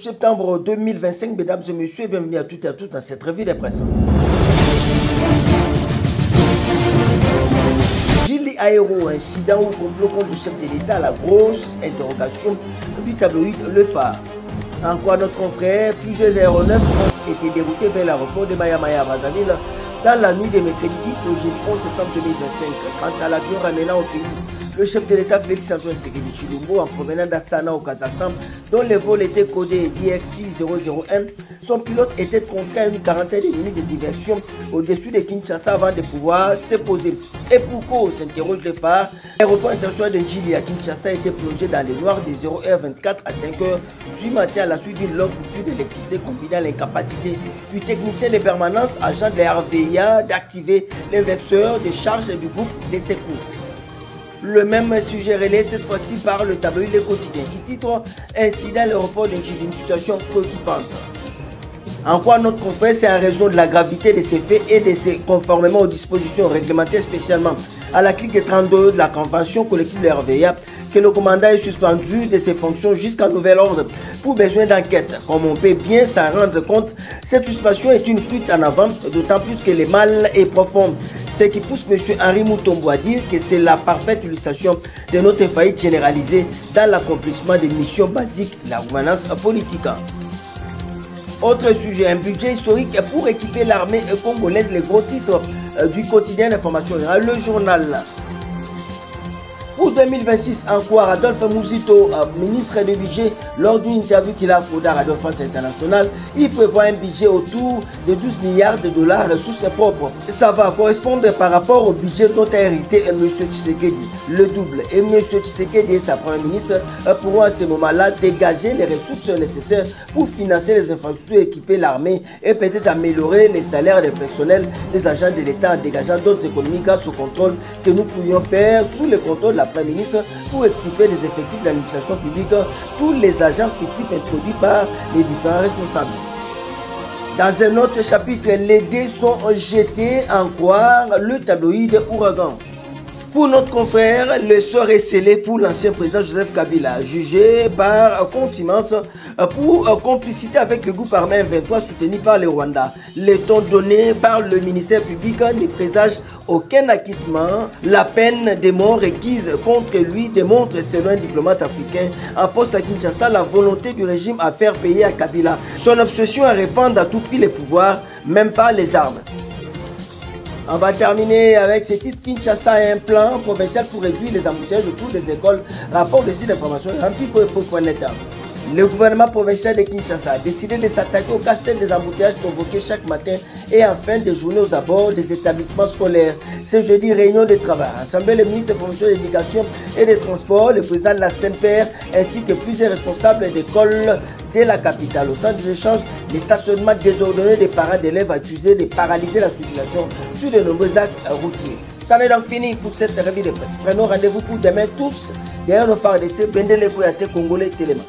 septembre 2025. Mesdames et messieurs, bienvenue à toutes et à tous dans cette revue de presse. Gilles Aéro, incident au complot contre le chef de l'État, la grosse interrogation du tabloïd Le Phare. En quoi notre confrère, plusieurs aéronefs ont été déroutés vers l'aéroport de Mayamaya à Brazzaville dans la nuit de mercredi 10 au jeudi 11 septembre 2025. Quant à l'avion ramenant au pays le chef de l'État Félix Antoine Tshisekedi Tshilombo en provenant d'Astana au Kazakhstan, dont le vol était codé DX6001, son pilote était contraint à une quarantaine de minutes de diversion au-dessus de Kinshasa avant de pouvoir se poser. Et pourquoi s'interroge Le Phare? L'aéroport international de Njili à Kinshasa était plongé dans le noir de 0h24 à 5h du matin à la suite d'une longue coupure d'électricité combinant l'incapacité du technicien de permanence agent de la RVIA d'activer l'inverseur de charge du groupe de secours. Le même sujet relayé cette fois-ci par le tabloïd Le Quotidien qui titre Incident à l'aéroport de Njili, une situation préoccupante. En quoi notre confrère, c'est en raison de la gravité de ces faits et de ces conformément aux dispositions réglementaires, spécialement à la clique 32 de la convention collective de RVA, que le commandant est suspendu de ses fonctions jusqu'à nouvel ordre pour besoin d'enquête. Comme on peut bien s'en rendre compte, cette suspension est une fuite en avant, d'autant plus que le mal est profond. Ce qui pousse M. Henri Moutombo à dire que c'est la parfaite illustration de notre faillite généralisée dans l'accomplissement des missions basiques de la gouvernance politique. Autre sujet, un budget historique pour équiper l'armée congolaise, les gros titres du quotidien d'information générale, le journal. Pour 2026, encore, Adolphe Mouzito, ministre du budget, lors d'une interview qu'il a accordée à Radio France Internationale, il prévoit un budget autour de 12 milliards de dollars ressources propres. Ça va correspondre par rapport au budget dont a hérité M. Tshisekedi, le double. Et M. Tshisekedi et sa première ministre pourront à ce moment-là dégager les ressources nécessaires pour financer les infrastructures, équiper l'armée et peut-être améliorer les salaires des personnels des agents de l'État en dégageant d'autres économies grâce au contrôle que nous pourrions faire sous le contrôle de la Premier ministre pour équiper les effectifs de l'administration publique, tous les agents fictifs introduits par les différents responsables. Dans un autre chapitre, les dés sont jetés en croire le tabloïd Ouragan. Pour notre confrère, le sort est scellé pour l'ancien président Joseph Kabila, jugé par contumace pour complicité avec le groupe armé 23 soutenu par le Rwanda. Les tons donnés par le ministère public ne présagent aucun acquittement. La peine de mort requise contre lui démontre, selon un diplomate africain en poste à Kinshasa, la volonté du régime à faire payer à Kabila son obsession à répandre à tout prix les pouvoirs, même pas les armes. On va terminer avec ce titre. Kinshasa a un plan provincial pour réduire les embouteillages autour des écoles. Rapport de site d'information rempli pour info.net. Le gouvernement provincial de Kinshasa a décidé de s'attaquer au casse-tête des embouteillages provoqués chaque matin et en fin de journée aux abords des établissements scolaires. Ce jeudi, réunion de travail. Assemblée, le ministre des Promotions de l'Éducation et des Transports, le président de la SENPER ainsi que plusieurs responsables d'écoles de la capitale. Au centre des échanges, les stationnements désordonnés des parents d'élèves accusés de paralyser la circulation sur de nombreux axes routiers. Ça n'est donc fini pour cette revue de presse. Prenons rendez-vous pour demain tous derrière nos phares d'essai. Bendele pour Congolais Téléma.